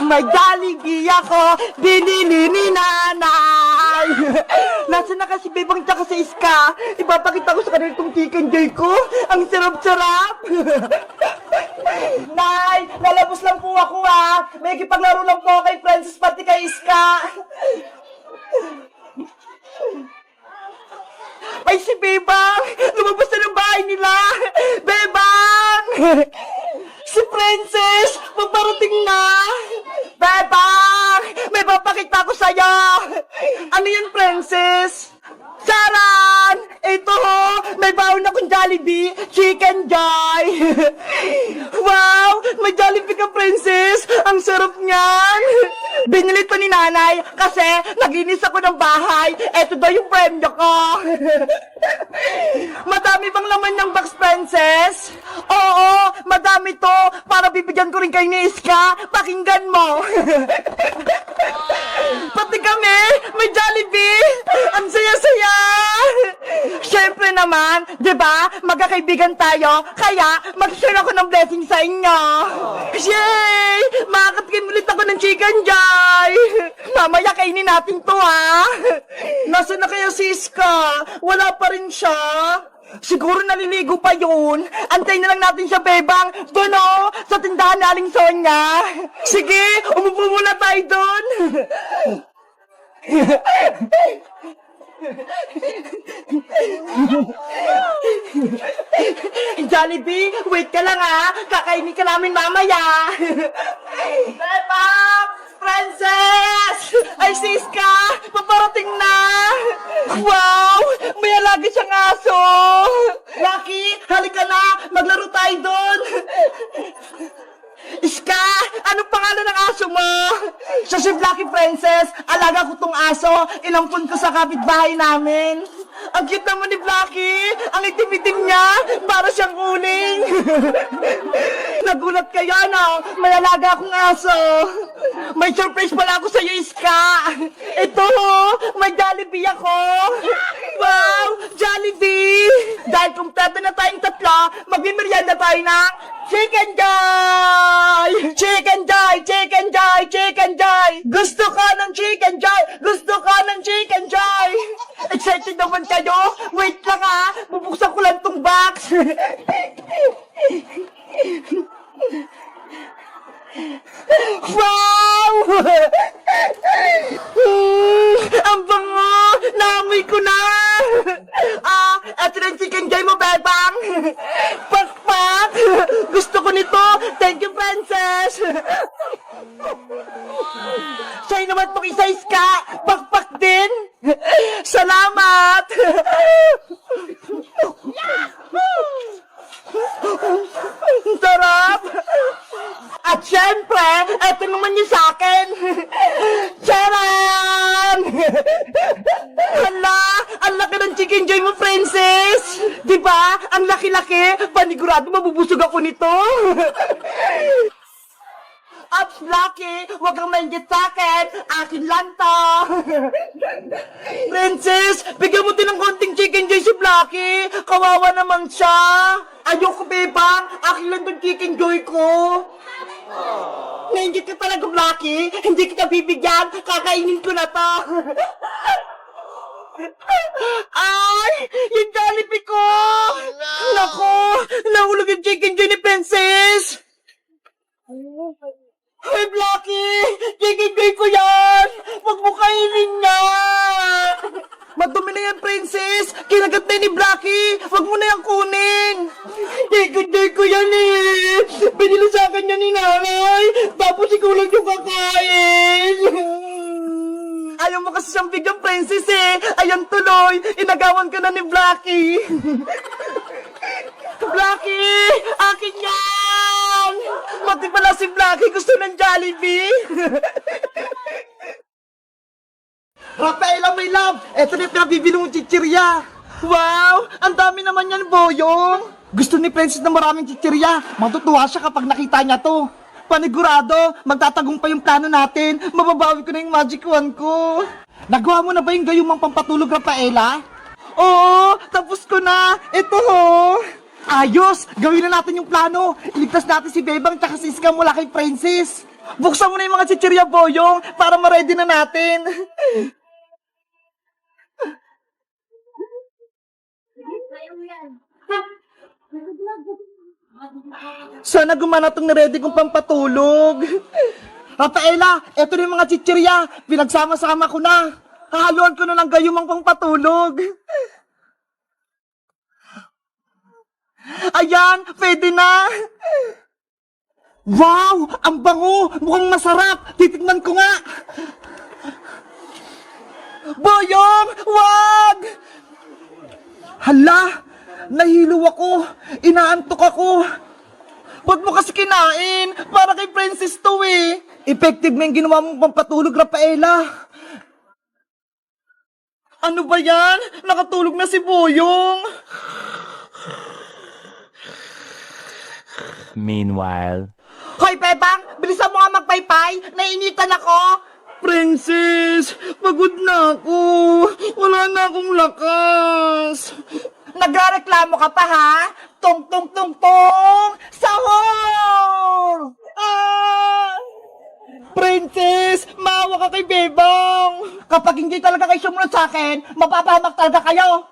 may Jollibee ako, binili ni nanay. Nasaan na kasi Bebang tsaka sa Iska? Ipapakita ko sa kanila itong chicken joy ko. Ang sarap-sarap. Nay, lalabos lang po ako ha. May kipaglaro lang po kay Princess pati kay Iska. Ay, si Bebang! Lumabas na ng bahay nila! Bebang! Si Princess! Magparating na! Bebang! May papakita ko sa'yo! Ano yun, Princess? Saran! Ito ho! May baon akong Jollibee! Chicken Joy! Wow! May Jollibee ka, Princess! Ang sarap niyan! Binili to ni nanay kasi naginis ako ng bahay. Ito daw yung premyo ko. Madami bang laman ng box, Princess? Oo, madami to. Para bibigyan ko rin kayo ni Iska. Pakinggan mo. Pati kami, may Jollibee. Ang saya-saya. Syempre naman, di ba? Magkakaibigan tayo. Kaya, mag-share ako ng blessing sa inyo. Yay! Makakatikim ulit ako ng chicken joy. Mamaya kainin natin to, ha? Nasaan na kaya si Iska? Wala pa rin siya. Siguro naliligo pa yun. Antayin na lang natin siya, Bebang. Doon, oh, sa tindahan ni Aling Sonia. Sige, umupo muna tayo doon. Jollibee, wait ka lang ha. Kakainin ka namin mamaya. Bebang! Princess! Ay, Siska! Paparating na! Wow! May alaga siyang aso! Lucky, halika na! Maglaro tayo doon! Iska! Anong pangalan ng aso mo? Siya si Blacky, Princess. Alaga ko tong aso. Inampun ko sa kapitbahay namin. Ang cute naman ni Blacky. Ang itim-itim niya. Para siyang uling. Nagulat kayo, no? May alaga akong aso. May surprise pala ako sa'yo, Iska. Ito, may Jollibee ako. Wow! Jollibee! Dahil kumpleto na tayong tatlo, magmimerienda tayo ng Chicken Joy! Chicken Joy! Chicken Joy! Chicken Joy! Gusto ka ng Chicken Joy! Gusto ka ng Chicken Joy! Excited naman kayo? Wait lang ha! Bubuksan ko lang tong box! Wow! Ang bango! Naamoy ko na! Eto na yung Chicken Joy mo, Bebang! Pakpak! Gusto ko nito! Thank you, Princess! Sa'yo naman itong isa, Iska! Pakpak din! Salamat! Sarap! At syempre, eto naman yung sa'kin! Charan! Hala! Ang laki ng Chicken Joy mo, Princess! Diba? Ang laki-laki! Panigurado mabubusog ako nito! Ups, Lucky! Huwag kang mainggit sa'kin! Akin lang to! Princess! Bigyan mo din ng konting Chicken Joy si Lucky! Kawawa naman siya! Ayoko, Bebang! Akin lang tong Chicken Joy ko! Nainggit ka talaga, Lucky! Hindi kita bibigyan! Kakainin ko na to! Ay! Yung Jollibee ko! Naku! Nahulog yung Chicken Joy ni Princess! Hey, Blacky! Chicken Joy ko yan! Huwag mo kainin niya! Madumi na yan, Princess! Kinagat na ni Blacky! Huwag mo na yan kunin! Chicken Joy ko yan eh! Binili sa akin yan ni nanay! Tapos ikaw lang yung kakain! Ayaw mo kasi siyang bigyan, Princess eh! Ayan tuloy! Inagawan ka na ni Blacky! Blacky! Akin yan! Mati pala si Blacky gusto ng Jollibee! Rafaela, my love! Eto na yung pinabibili mong chichirya! Wow! Ang dami naman yan, Boyong! Gusto ni Princess na maraming chichirya. Matutuwa siya kapag nakita niya to. Panigurado, magtatagumpay yung plano natin. Mababawi ko na yung magic wand ko. Nagawa mo na ba yung gayumang pampatulog, Rafaela? Oo, tapos ko na. Ito ho. Ayos, gawin na natin yung plano. Iligtas natin si Bebang tsaka si Iska mula kay Princess. Buksan mo na yung mga chichirya, Boyong, para ma-ready na natin. Sana gumana tong na-ready kong pampatulog. Rafaela, eto na yung mga chichirya. Pinagsama-sama ko na. Hahaluan ko na lang gayumang pampatulog. Ayan, pwede na. Wow, ang bango. Mukhang masarap. Titignan ko nga. Boyong, wag! Hala, nahilo ako. Inaantok ako. Ba't mo kasi kinain? Para kay Princess to eh. Effective na yung ginawa mong pampatulog, Rafaela. Ano ba yan? Nakatulog na si Boyong. Meanwhile, Hoy, Bebang! Bilisan mo nga magpaypay! Nainitan ako! Princess! Pagod na ako! Wala na akong lakas! Nagreklamo ka pa, ha? Tong, tong, tong, tong! Sahur! Ah! Princess! Maawa ka kay Bebang! Kapag hindi talaga kayo sumunod sa akin, mapapahamak talaga kayo!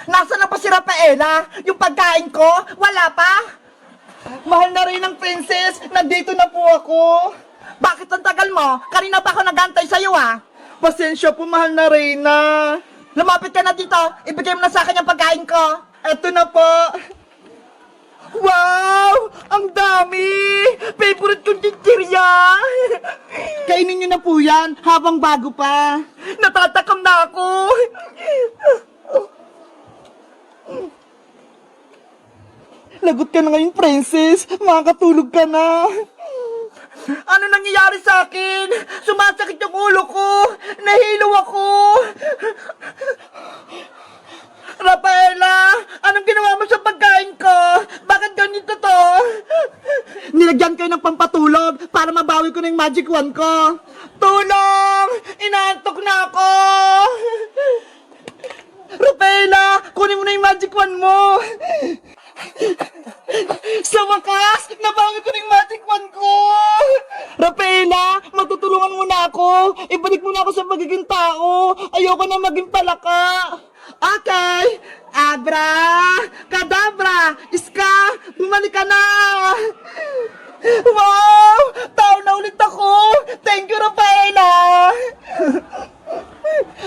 Nasaan na pa si Rafaela? Yung pagkain ko? Wala pa? Mahal na rin ng Princess! Nandito na po ako! Bakit ang tagal mo? Kanina pa ako nagantay sa'yo ah! Pasensya po, mahal na Reyna! Lumapit ka na dito! Ibigay mo na sa akin yung pagkain ko! Eto na po! Wow! Ang dami! Favorite kong chichirya! Kainin nyo na po yan habang bago pa! Natatakam na ako! Lagot ka na ngayon, Princess. Makakatulog ka na. Ano nangyayari sa akin? Sumasakit yung ulo ko. Nahilo ako. Rafaela, anong ginawa mo sa pagkain ko? Bakit ganito to? Nilagyan kayo ng pampatulog para mabawi ko na yung magic wand ko. Tulong! Inaantok na ako! Rafaela, kunin mo na yung magic wand mo. Sa wakas, nabangon ko na yung magic wand ko. Rafaela, matutulungan mo na ako. Ibalik mo na ako sa magiging tao. Ayoko na maging palaka. Okay. Abra, kadabra, iska, bumalik ka na. Wow, tao na ulit ako. Thank you, Rafaela.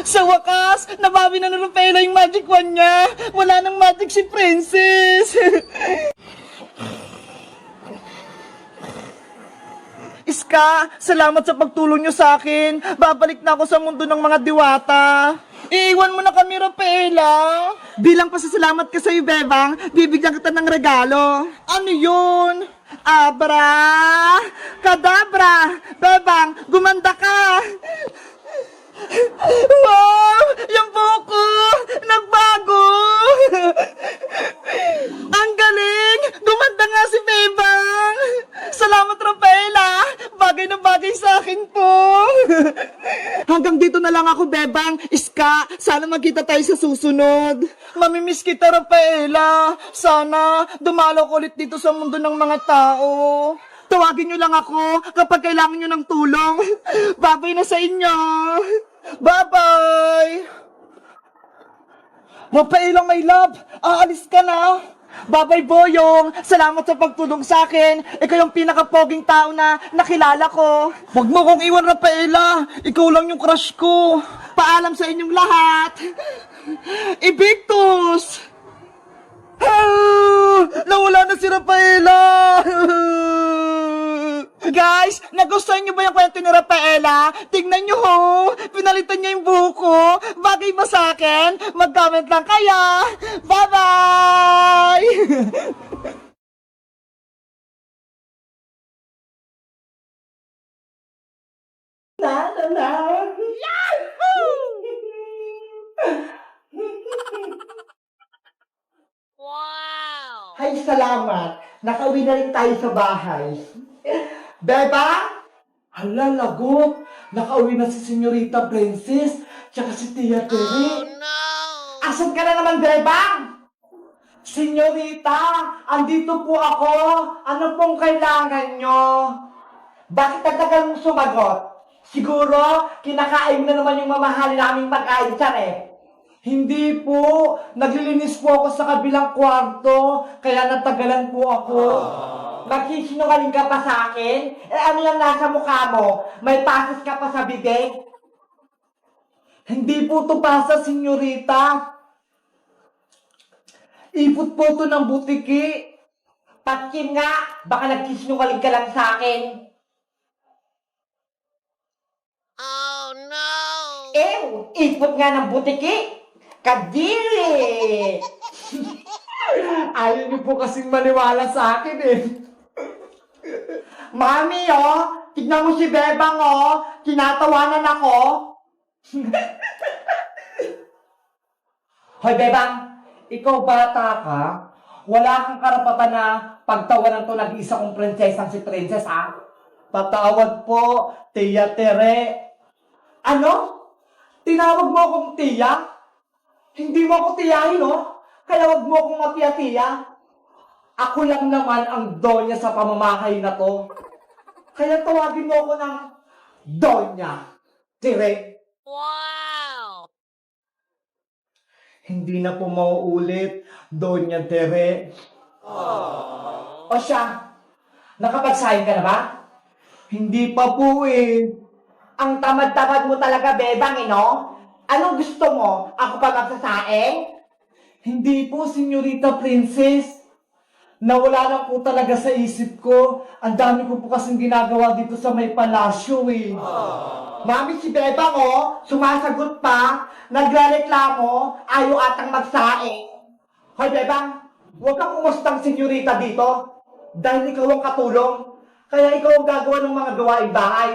Sa wakas, nabawi na ng Rafaela yung magic wand niya. Wala nang magic si Princess. Iska, salamat sa pagtulong niyo sa akin. Babalik na ako sa mundo ng mga diwata. Iiwan mo na kami, Rafaela. Bilang pasasalamat ka sa'yo, Bebang, bibigyan kita ng regalo. Ano yun? Abra, kadabra, Bebang, gumanda ka. Wow! Yung buko! Nagbago! Ang galing! Gumanda nga si Bebang! Salamat, Rafaela! Bagay na bagay sa akin po! Hanggang dito na lang ako, Bebang. Iska, sana magkita tayo sa susunod. Mamimiss kita, Rafaela. Sana dumalaw ko ulit dito sa mundo ng mga tao. Tawagin nyo lang ako kapag kailangan nyo ng tulong. Babay na sa inyo. Bye-bye! Rafaela, my love, aalis ka na. Bye-bye, Boyong. Salamat sa pagtulong sa akin. Ikaw yung pinaka-poging tao na nakilala ko. Huwag mo kong iwan, Rafaela. Ikaw lang yung crush ko. Paalam sa inyong lahat. Evictus! Nawala na si Rafaela! Guys, nagustuhan niyo ba yung kwento ni Rafaela? Tingnan niyo ho! Pinalitan niya yung buko. Bagay ba sa akin? Mag-comment lang kayo! Bye-bye! Na! Wow! Ay, salamat. Nakauwi na rin tayo sa bahay. Beba? Hala, lagot. Nakauwi na si Senyorita Princess, tsaka si Tia Tere. Oh no! Asan ka na naman, Beba? Senyorita, andito po ako. Ano pong kailangan nyo? Bakit nagtagal mong sumagot? Siguro, kinakain mo na naman yung mamahalin naming pagkain dyan eh. Hindi po. Naglilinis po ako sa kabilang kwarto, kaya natagalan po ako. Magsisinungaling ka pa sa akin? Eh ano yung nasa mukha mo? May pasas ka pa sa bibig? Hindi po to pasa, senyorita. Ipot po to ng butiki. Patkin nga, baka nagsisinungaling ka lang sa akin. Oh no! Ipot nga ng butiki. Kadiri! Ayaw niyo po kasing maniwala sa akin eh. Mami, oh, tignan mo si Bebang, oh, tinatawanan ako. Hoy, Bebang, ikaw bata ka? Wala kang karapatan na pagtawanan to nag-iisa kong prinsesang si Princess, ha? Patawad po, Tia Tere. Ano? Tinawag mo akong Tia? Hindi mo ako tiyahin, no? Kaya wag mo akong matiya-tiya. Ako lang naman ang donya sa pamamahay na to. Kaya tawagin mo ako ng Donya Tere. Wow! Hindi na po mauulit, Donya Tere. O siya, nakapagsahin ka na ba? Hindi pa po eh. Ang tamad-tamad mo talaga, Bebang, no? Anong gusto mo? Ako pa magsasaing? Hindi po, Senyorita Princess. Nawala na po talaga sa isip ko. Ang dami ko po kasing ginagawa dito sa may palasyo eh. Mami, si Bebang, oh, sumasagot pa, nagrereklamo, ayaw atang magsaing. Hoy, Bebang, huwag kang umustang senyorita dito. Dahil ikaw ang katulong, kaya ikaw ang gagawa ng mga gawaing bahay.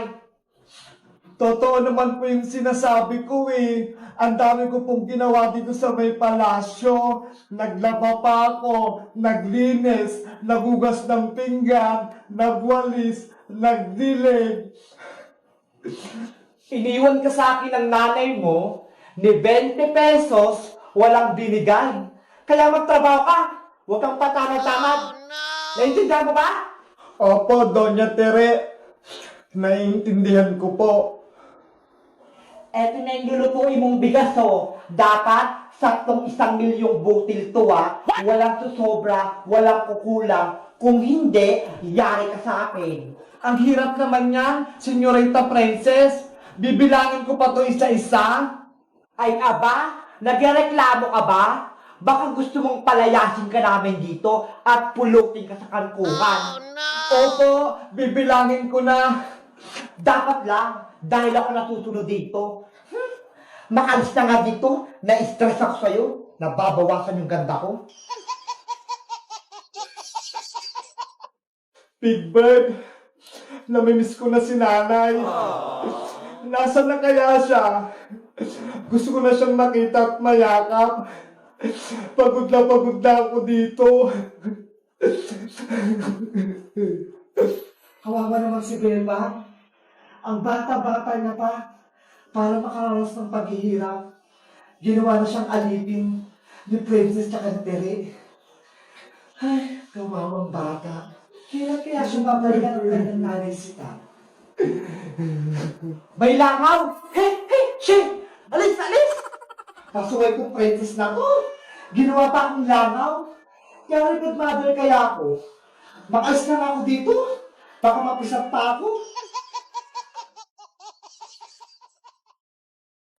Totoo naman po yung sinasabi ko eh. Ang dami ko pong ginawa dito sa may palasyo. Naglaba pa ako, naglinis, nagugas ng pinggan, nagwalis, nagdilig. Iniwan ka sa akin ng nanay mo ni 20 pesos, walang binigay. Kaya magtrabaho ka, huwag kang patamad-tamad. Oh no! Naiintindihan mo ba? Opo, Doña Tere. Naiintindihan ko po. Eto na yung lulutuin mong bigas, oh. Dapat, saktong 1 milyong butil to, ah. Walang susobra, walang kukulang. Kung hindi, yari ka sa akin. Ang hirap naman yan, Senyorita Princess. Bibilangin ko pa to isa-isa. Ay, aba, nagreklamo ka ba? Baka gusto mong palayasin ka namin dito at pulutin ka sa kankuhan. Oh no! Opo, bibilangin ko na. Dapat lang, dahil ako natusunod dito. Makalis na nga dito, na-stress ako sa'yo, nababawasan yung ganda ko. Big Bird, namimiss ko na si nanay. Nasaan na kaya siya? Gusto ko na siyang makita at mayakap. Pagod na ako dito. Kawawa naman si Beba. Ang bata-bata niya pa para makaranas ng paghihirap. Ginawa na siyang alipin ni Princess tsaka ni Tere. Ay, kawawang bata. Kaya siya babalikan ng kanyang nanay sita. May langaw! Hey! Shit! Alis! Pasuway ko Princess na ko. Ginawa pa akong langaw. Kaya good mother kaya ako. Makalis na nga ako dito. Baka mapisat pa ako.